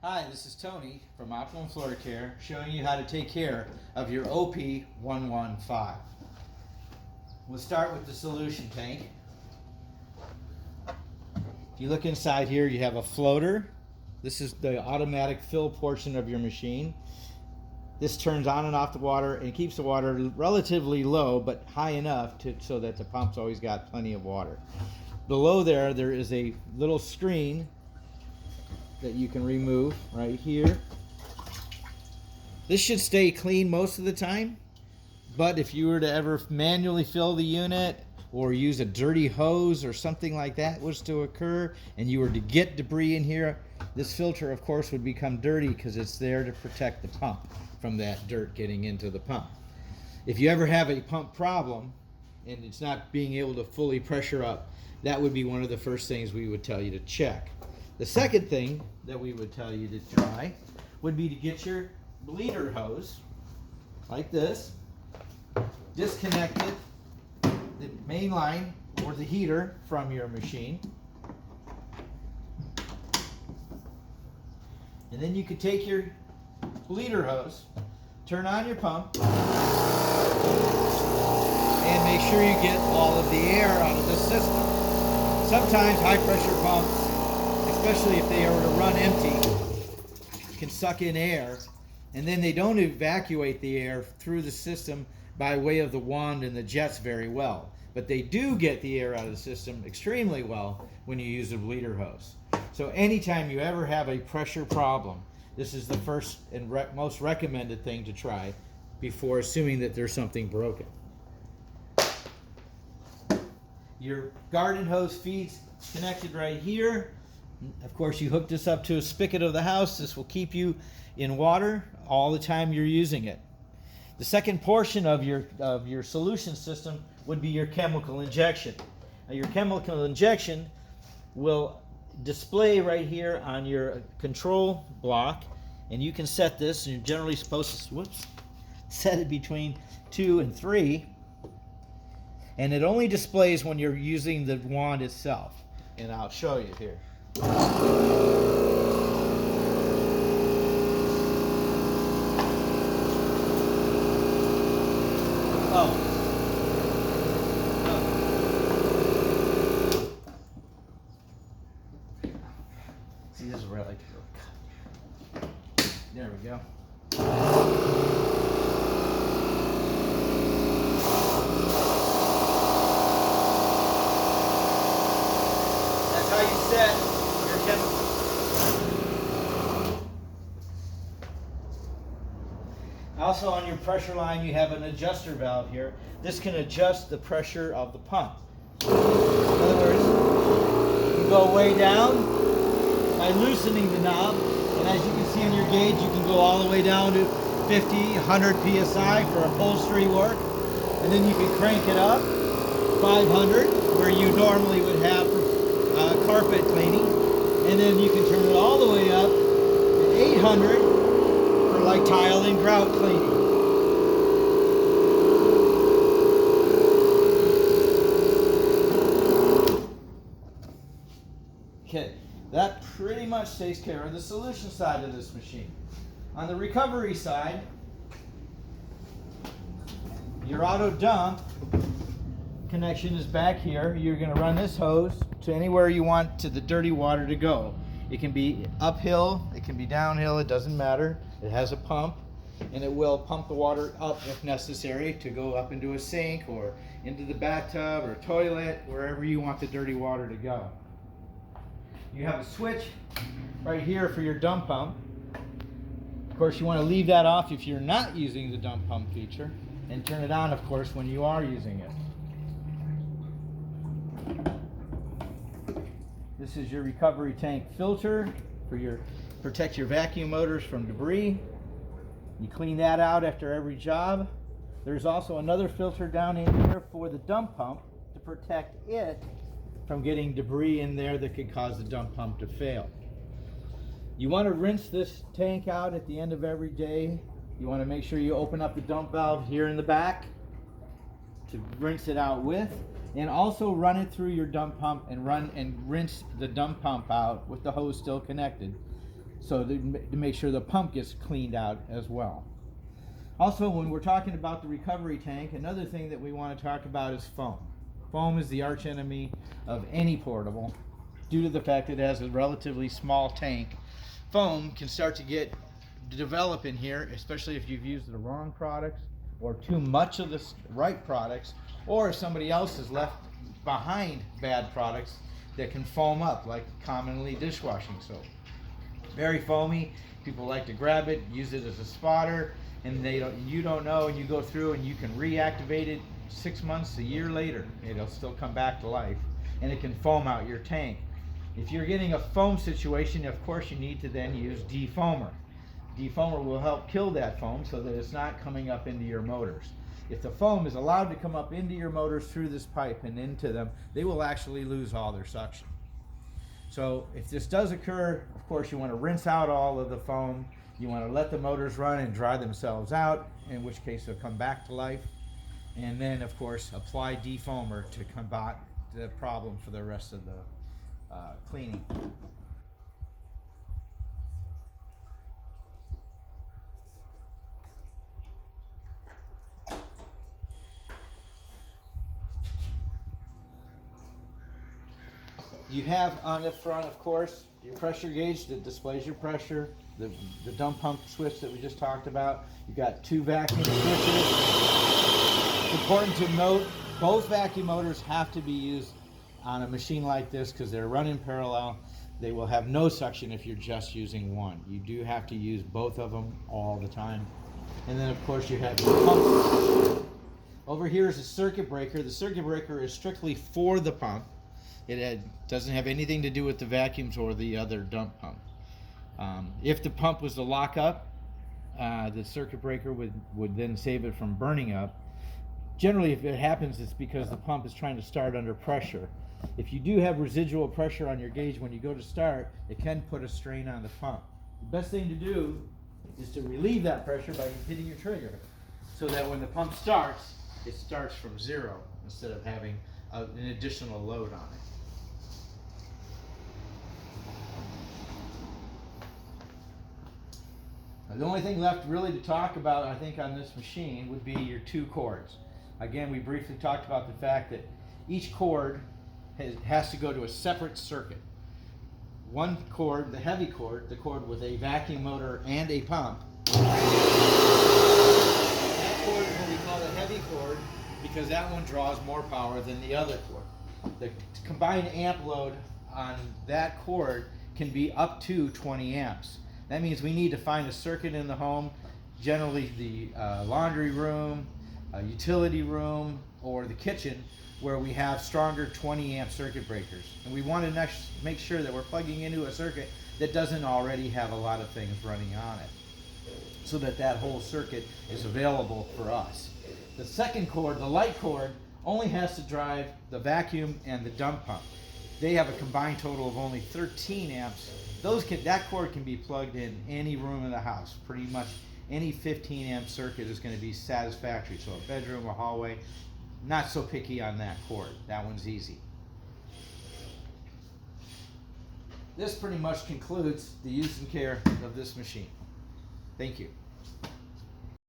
Hi, this is Tony from Optimum Floorcare showing you how to take care of your OP-115. We'll start with the solution tank. If you look inside here, you have a floater. This is the automatic fill portion of your machine. This turns on and off the water and keeps the water relatively low but high enough so that the pump's always got plenty of water. Below there is a little screen that you can remove right here. This should stay clean most of the time, but if you were to ever manually fill the unit or use a dirty hose or something like that was to occur and you were to get debris in here, this filter of course would become dirty because it's there to protect the pump from that dirt getting into the pump. If you ever have a pump problem and it's not being able to fully pressure up, that would be one of the first things we would tell you to check. The second thing that we would tell you to try would be to get your bleeder hose, like this, disconnected the main line or the heater from your machine. And then you could take your bleeder hose, turn on your pump, and make sure you get all of the air out of the system. Sometimes high pressure pumps, especially if they are to run empty, can suck in air, and then they don't evacuate the air through the system by way of the wand and the jets very well. But they do get the air out of the system extremely well when you use a bleeder hose. So anytime you ever have a pressure problem, this is the first and most recommended thing to try before assuming that there's something broken. Your garden hose feed's connected right here. Of course, you hook this up to a spigot of the house. This will keep you in water all the time you're using it. The second portion of your solution system would be your chemical injection. Now, your chemical injection will display right here on your control block, and you can set this, and you're generally supposed to set it between 2 and 3, and it only displays when you're using the wand itself, and I'll show you here. See, this is where I like to go. There we go. That's how you set your chemical. Also on your pressure line you have an adjuster valve here. This can adjust the pressure of the pump. In other words, you can go way down by loosening the knob, and as you can see on your gauge you can go all the way down to 50, 100 psi for upholstery work, and then you can crank it up 500 where you normally would have for carpet cleaning, and then you can turn it all the way up to 800 for like tile and grout cleaning. Okay, that pretty much takes care of the solution side of this machine. On the recovery side, your auto dump connection is back here. You're going to run this hose to anywhere you want to the dirty water to go. It can be uphill, it can be downhill, it doesn't matter. It has a pump, and it will pump the water up if necessary to go up into a sink or into the bathtub or toilet, wherever you want the dirty water to go. You have a switch right here for your dump pump. Of course, you want to leave that off if you're not using the dump pump feature, and turn it on, of course, when you are using it. This is your recovery tank filter for protect your vacuum motors from debris. You clean that out after every job. There's also another filter down in here for the dump pump to protect it from getting debris in there that could cause the dump pump to fail. You want to rinse this tank out at the end of every day. You want to make sure you open up the dump valve here in the back to rinse it out with, and also run it through your dump pump and rinse the dump pump out with the hose still connected, so to make sure the pump gets cleaned out as well. Also, when we're talking about the recovery tank, another thing that we want to talk about is foam. Foam is the arch enemy of any portable due to the fact that it has a relatively small tank. Foam can start to develop in here, especially if you've used the wrong products or too much of the right products, or if somebody else has left behind bad products that can foam up, like commonly dishwashing soap. Very foamy. People like to grab it, use it as a spotter, and you don't know, and you go through and you can reactivate it 6 months, a year later. It'll still come back to life, and it can foam out your tank. If you're getting a foam situation, of course you need to then use defoamer. Defoamer will help kill that foam so that it's not coming up into your motors. If the foam is allowed to come up into your motors through this pipe and into them, they will actually lose all their suction. So if this does occur, of course you want to rinse out all of the foam. You want to let the motors run and dry themselves out, in which case they'll come back to life. And then, of course, apply defoamer to combat the problem for the rest of the cleaning. You have on the front, of course, your pressure gauge that displays your pressure, the dump pump switch that we just talked about. You've got 2 vacuum switches. It's important to note both vacuum motors have to be used on a machine like this because they're running parallel. They will have no suction if you're just using one. You do have to use both of them all the time. And then, of course, you have your pump. Over here is a circuit breaker. The circuit breaker is strictly for the pump. It doesn't have anything to do with the vacuums or the other dump pump. If the pump was to lock up, the circuit breaker would then save it from burning up. Generally, if it happens, it's because the pump is trying to start under pressure. If you do have residual pressure on your gauge when you go to start, it can put a strain on the pump. The best thing to do is to relieve that pressure by hitting your trigger, so that when the pump starts, it starts from 0 instead of having an additional load on it. The only thing left really to talk about, I think, on this machine would be your 2 cords. Again, we briefly talked about the fact that each cord has to go to a separate circuit. One cord, the heavy cord, the cord with a vacuum motor and a pump, that cord is what we call the heavy cord because that one draws more power than the other cord. The combined amp load on that cord can be up to 20 amps. That means we need to find a circuit in the home, generally the laundry room, utility room, or the kitchen, where we have stronger 20 amp circuit breakers. And we want to make sure that we're plugging into a circuit that doesn't already have a lot of things running on it, so that that whole circuit is available for us. The second cord, the light cord, only has to drive the vacuum and the dump pump. They have a combined total of only 13 amps. That cord can be plugged in any room in the house. Pretty much any 15 amp circuit is going to be satisfactory. So a bedroom, a hallway, not so picky on that cord. That one's easy. This pretty much concludes the use and care of this machine. Thank you.